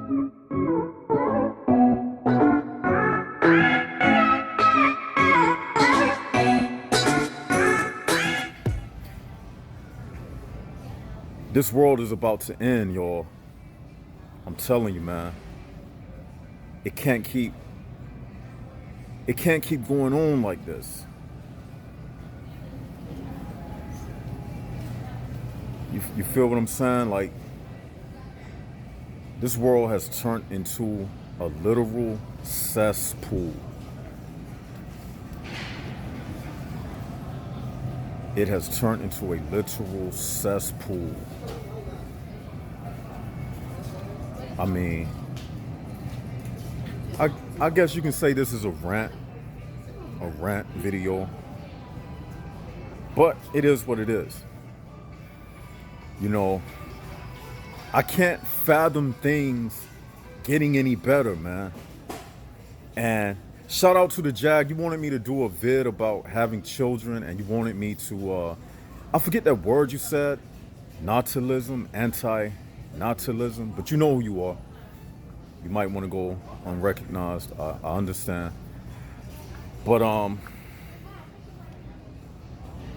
This world is about to end, y'all. I'm telling you, man. It can't keep going on like this. You feel what I'm saying? Like, this world has turned into a literal cesspool. It has turned into a literal cesspool. I mean, I guess you can say this is a rant video, but it is what it is. You know, I can't fathom things getting any better, man. And shout out to the Jag. You wanted me to do a vid about having children, and you wanted me to, I forget that word you said, natalism, anti-natalism, but you know who you are. You might want to go unrecognized. I understand. But,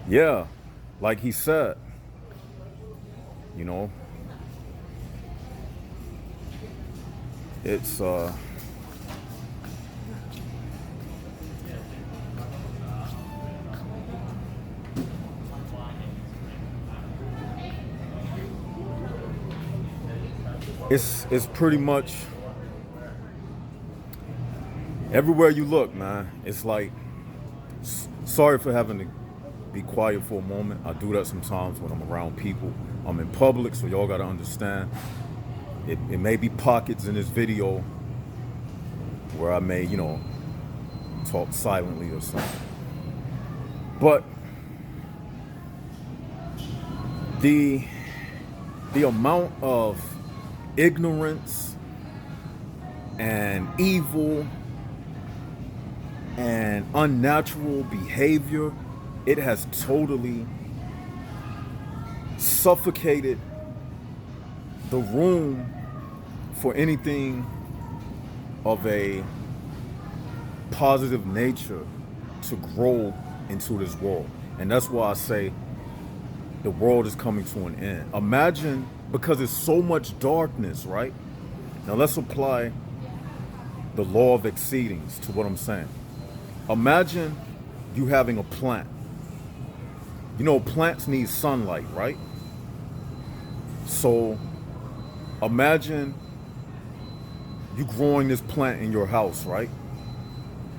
yeah, like he said, you know, it's, it's pretty much everywhere you look, man. It's like, sorry for having to be quiet for a moment. I do that sometimes when I'm around people. I'm in public, so y'all gotta understand. It may be pockets in this video where I may, you know, talk silently or something. But the amount of ignorance and evil and unnatural behavior, it has totally suffocated the room for anything of a positive nature to grow into this world. And that's why I say the world is coming to an end. Imagine, because there's so much darkness, right? Now let's apply the law of exceedings to what I'm saying. Imagine you having a plant. You know, plants need sunlight, right? So imagine you growing this plant in your house, right?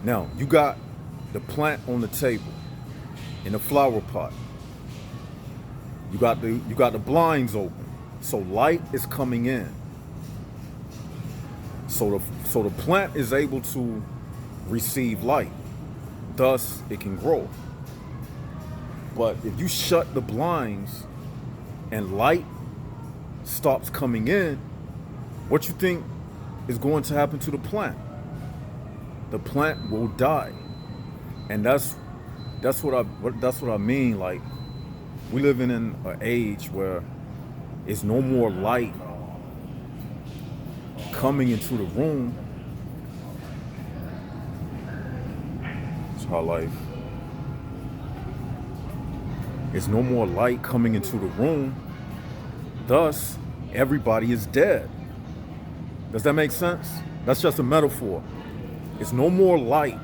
Now, you got the plant on the table in a flower pot. You got the blinds open. So light is coming in. So the plant is able to receive light. Thus, it can grow. But if you shut the blinds and light stops coming in, what you think is going to happen to the plant? The plant will die. And that's what I mean. Like, we living in an age where it's no more light coming into the room. It's our life. It's no more light coming into the room. Thus, everybody is dead. Does that make sense? That's just a metaphor. It's no more light.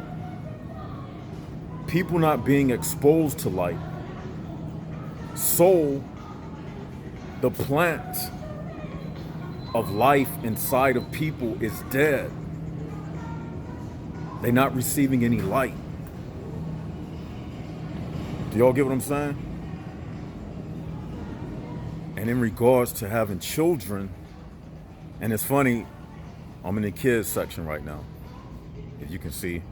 People not being exposed to light. So, the plant of life inside of people is dead. They're not receiving any light. Do y'all get what I'm saying? And in regards to having children, and it's funny, I'm in the kids section right now. If you can see,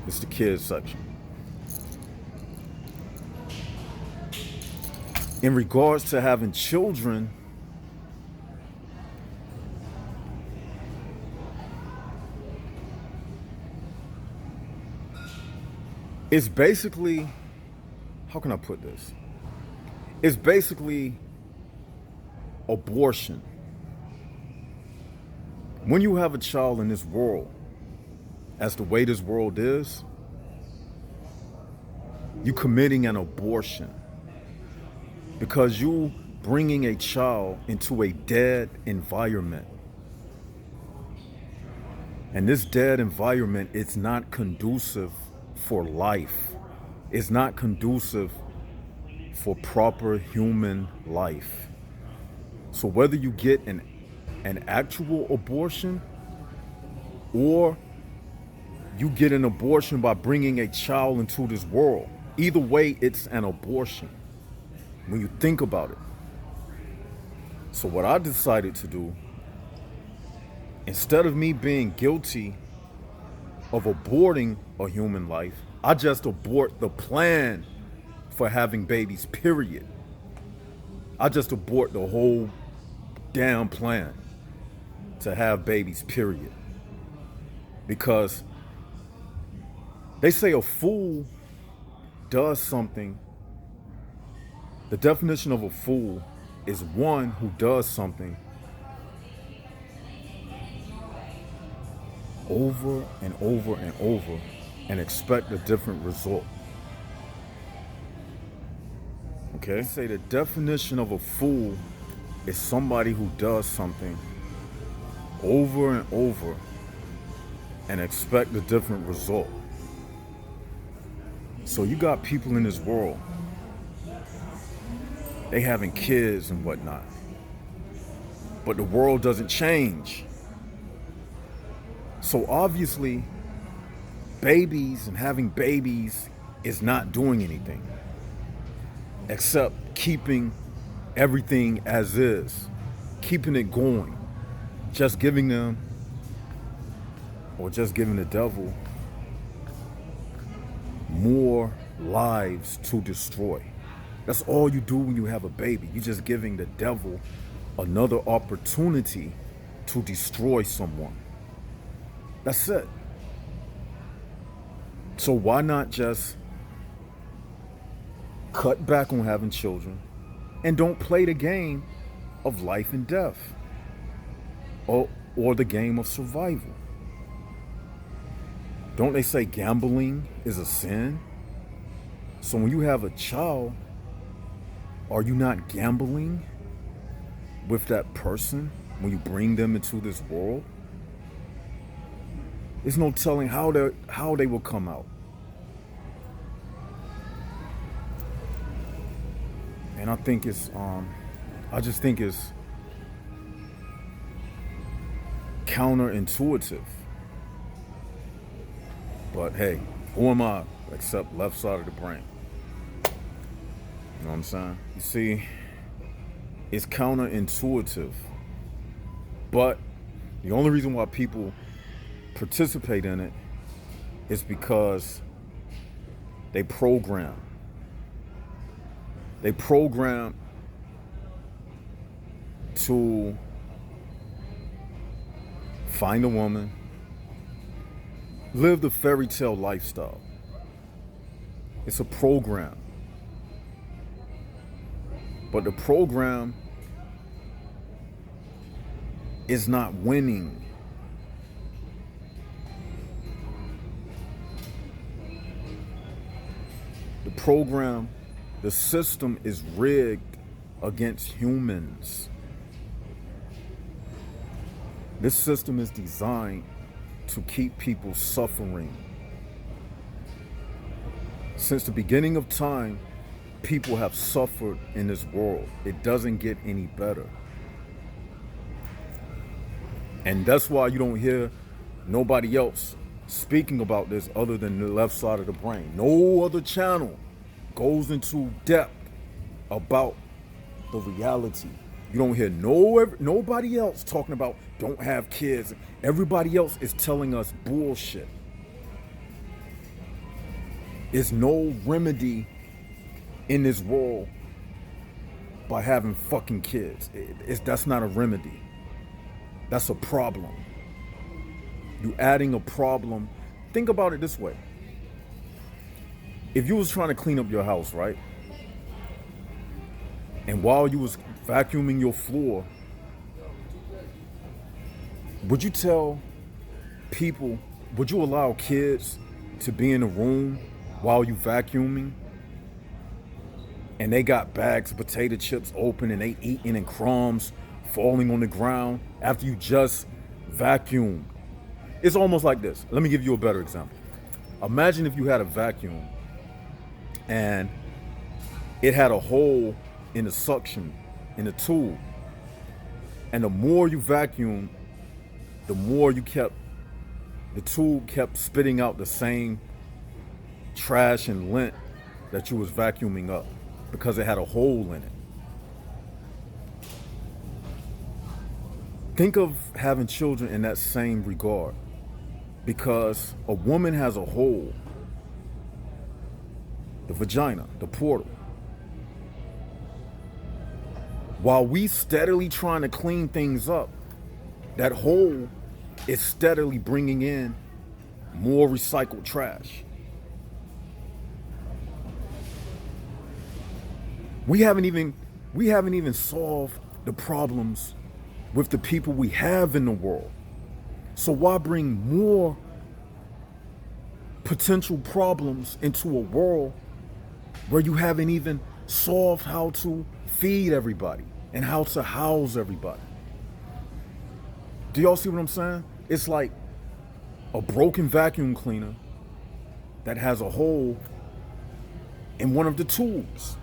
it's the kids section. In regards to having children, it's basically, how can I put this? It's basically abortion. When you have a child in this world, as the way this world is, you committing an abortion because you bringing a child into a dead environment. And this dead environment is not conducive for life. It's not conducive for proper human life. So whether you get an actual abortion or you get an abortion by bringing a child into this world, either way, it's an abortion when you think about it. So what I decided to do, instead of me being guilty of aborting a human life, I just abort the plan for having babies, period. I just abort the whole damn plan to have babies, period. Because they say a fool does something. The definition of a fool is one who does something over and over and over and expect a different result. Okay? Say the definition of a fool is somebody who does something over and over and expect a different result. So you got people in this world, they having kids and whatnot, but the world doesn't change. So obviously, babies and having babies is not doing anything except keeping everything as is, keeping it going, just giving them, or just giving the devil more lives to destroy. That's all you do when you have a baby. You're just giving the devil another opportunity to destroy someone. That's it. So why not just cut back on having children and don't play the game of life and death or the game of survival? Don't they say gambling is a sin? So when you have a child, are you not gambling with that person when you bring them into this world? There's no telling how they will come out. And I think I just think it's counterintuitive. But hey, who am I except left side of the brain? You know what I'm saying? You see, it's counterintuitive. But the only reason why people participate in it is because they program to find a woman, live the fairy tale lifestyle. It's a program. But the program is not winning. The program, the system is rigged against humans. This system is designed to keep people suffering. Since the beginning of time, people have suffered in this world. It doesn't get any better. And that's why you don't hear nobody else speaking about this other than the left side of the brain. No other channel goes into depth about the reality. You don't hear nobody else talking about don't have kids. Everybody else is telling us bullshit. There's no remedy in this world by having fucking kids. That's not a remedy. That's a problem. You adding a problem. Think about it this way. If you was trying to clean up your house, right? And while you was vacuuming your floor, Would you tell people, would you allow kids to be in a room while you vacuuming and they got bags of potato chips open and they eating and crumbs falling on the ground after you just vacuumed? It's almost like this. Let me give you a better example. Imagine if you had a vacuum and it had a hole in the suction, in the tube. And the more you vacuumed, the more the tube kept spitting out the same trash and lint that you was vacuuming up because it had a hole in it. Think of having children in that same regard, because a woman has a hole, the vagina, the portal. While we steadily trying to clean things up, that hole is steadily bringing in more recycled trash. We haven't even solved the problems with the people we have in the world. So why bring more potential problems into a world where you haven't even solved how to feed everybody and how to house everybody? Do y'all see what I'm saying? It's like a broken vacuum cleaner that has a hole in one of the tubes.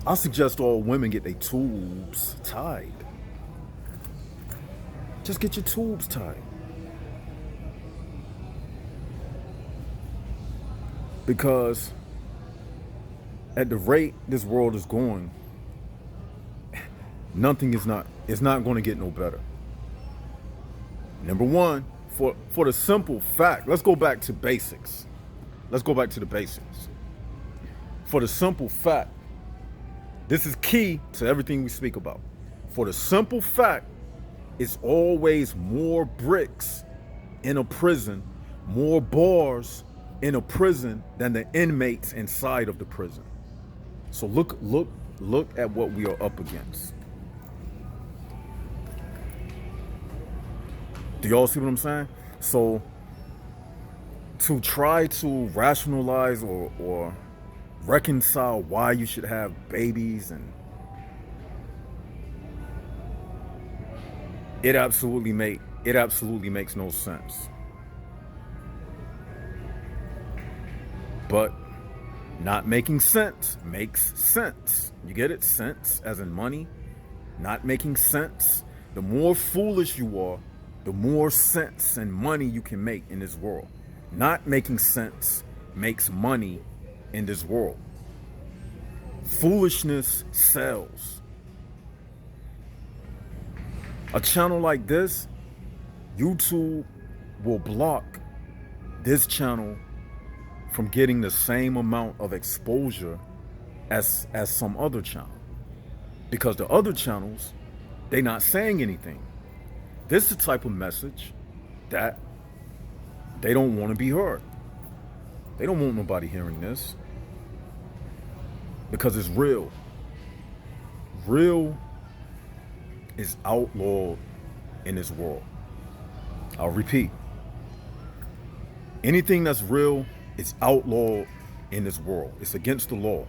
I suggest all women get their tubes tied. Just get your tubes tied. Because at the rate this world is going, it's not going to get no better. Number one, for the simple fact, let's go back to basics. Let's go back to the basics. For the simple fact, this is key to everything we speak about. For the simple fact, it's always more bricks in a prison, more bars in a prison than the inmates inside of the prison. So look at what we are up against. Do y'all see what I'm saying? So to try to rationalize or reconcile why you should have babies, and it absolutely makes no sense. But not making sense makes sense. You get it? Sense as in money. Not making sense. The more foolish you are, the more sense and money you can make in this world. Not making sense makes money in this world. Foolishness sells. A channel like this, YouTube will block this channel from getting the same amount of exposure as some other channel. Because the other channels, they're not saying anything. This is the type of message that they don't want to be heard. They don't want nobody hearing this. Because it's real. Real is outlawed in this world. I'll repeat. Anything that's real is outlawed in this world. It's against the law.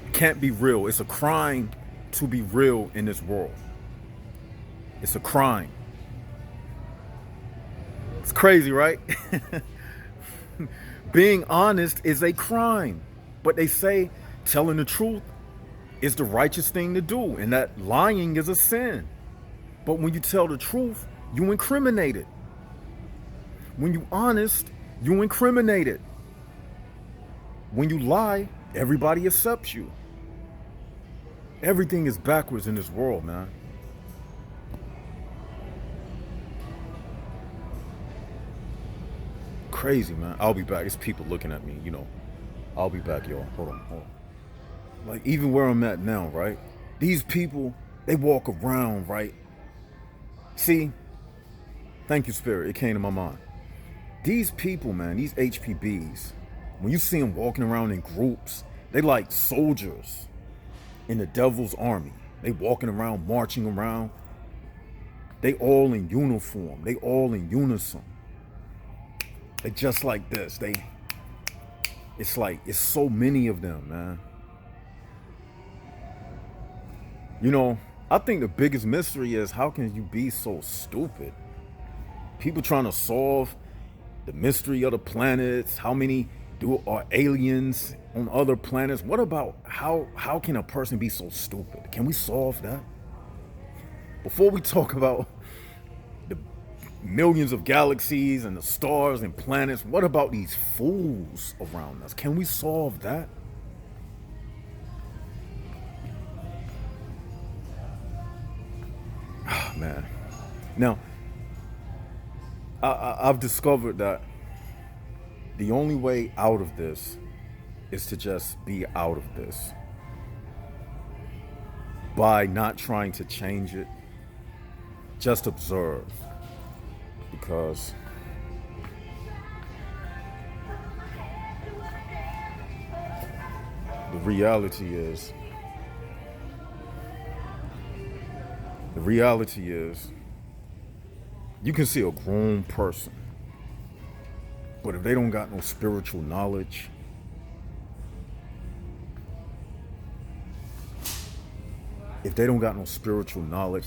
It can't be real. It's a crime to be real in this world. It's a crime. It's crazy, right? Being honest is a crime. But they say telling the truth is the righteous thing to do, and that lying is a sin. But when you tell the truth, you incriminate it. When you honest, you incriminate it. When you lie, everybody accepts you. Everything is backwards in this world, man. Crazy, man. I'll be back. It's people looking at me, you know. I'll be back, y'all. Hold on. Like, even where I'm at now, right? These people, they walk around, right? See? Thank you, Spirit. It came to my mind. These people, man, these HPBs, when you see them walking around in groups, they like soldiers in the devil's army. They walking around, marching around. They all in uniform. They all in unison. They just like this. It's like, it's so many of them, man. You know, I think the biggest mystery is, how can you be so stupid? People trying to solve the mystery of the planets. How many are aliens on other planets? What about how can a person be so stupid? Can we solve that? Before we talk about the millions of galaxies and the stars and planets, what about these fools around us? Can we solve that? Oh, man. Now, I've discovered that the only way out of this is to just be out of this by not trying to change it. Just observe, because the reality is you can see a grown person, but if they don't got no spiritual knowledge,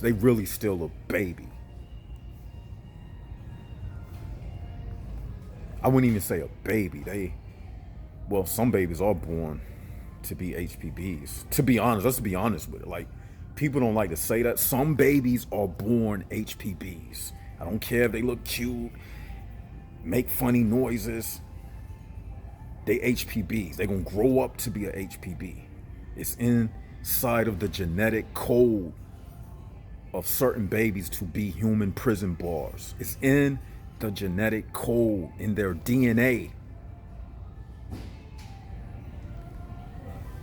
they really still a baby. I wouldn't even say a baby. Some babies are born to be HPBs. To be honest, let's be honest with it. Like, people don't like to say that. Some babies are born HPBs. I don't care if they look cute, make funny noises. They HPBs. They're going to grow up to be a HPB. It's inside of the genetic code of certain babies to be human prison bars. It's in the genetic code, in their DNA.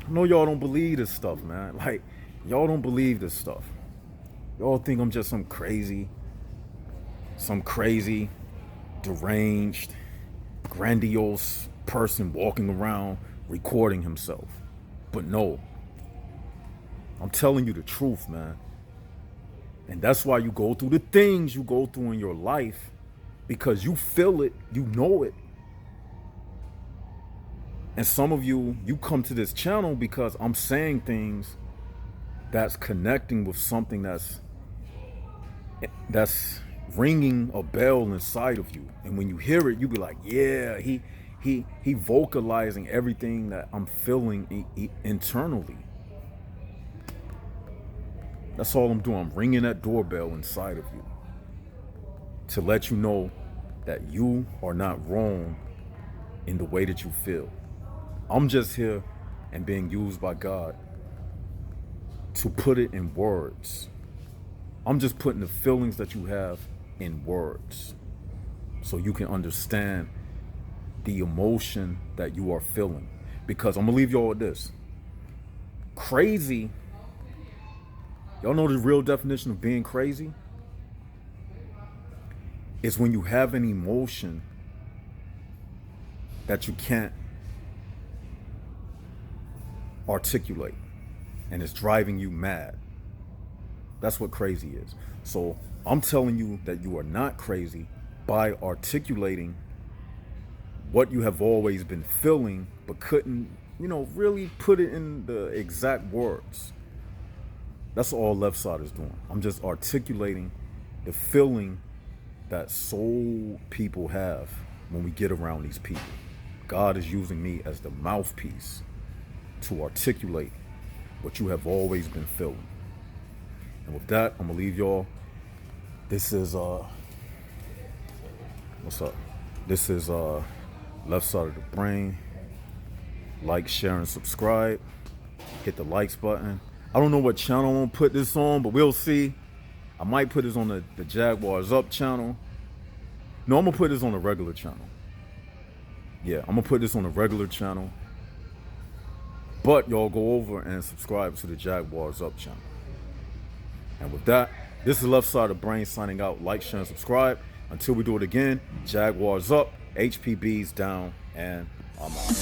I know y'all don't believe this stuff, man. Like, y'all don't believe this stuff. Y'all think I'm just some crazy, deranged, grandiose person walking around recording himself. But no, I'm telling you the truth, man. And that's why you go through the things you go through in your life, because you feel it, you know it. And some of you come to this channel because I'm saying things that's connecting with something that's ringing a bell inside of you. And when you hear it, you be like, yeah, he vocalizing everything that I'm feeling internally. That's all I'm doing. I'm ringing that doorbell inside of you to let you know that you are not wrong in the way that you feel. I'm just here and being used by God to put it in words. I'm just putting the feelings that you have in words so you can understand the emotion that you are feeling. Because I'm gonna leave y'all with this. Crazy. Y'all know the real definition of being crazy? It's when you have an emotion that you can't articulate and it's driving you mad. That's what crazy is. So I'm telling you that you are not crazy by articulating what you have always been feeling but couldn't, really put it in the exact words. That's all Left Side is doing. I'm just articulating the feeling that soul people have when we get around these people. God is using me as the mouthpiece to articulate what you have always been feeling. And with that, I'm gonna leave y'all. This is what's up? This is Left Side of the Brain. Like, share, and subscribe. Hit the likes button. I don't know what channel I'm gonna put this on, but we'll see. I might put this on the Jaguars Up channel. No, I'm gonna put this on the regular channel. Yeah, I'm gonna put this on the regular channel. But y'all go over and subscribe to the Jaguars Up channel. And with that, this is Left Side of the Brain signing out. Like, share, and subscribe. Until we do it again, Jaguars up, HPBs down, and I'm out.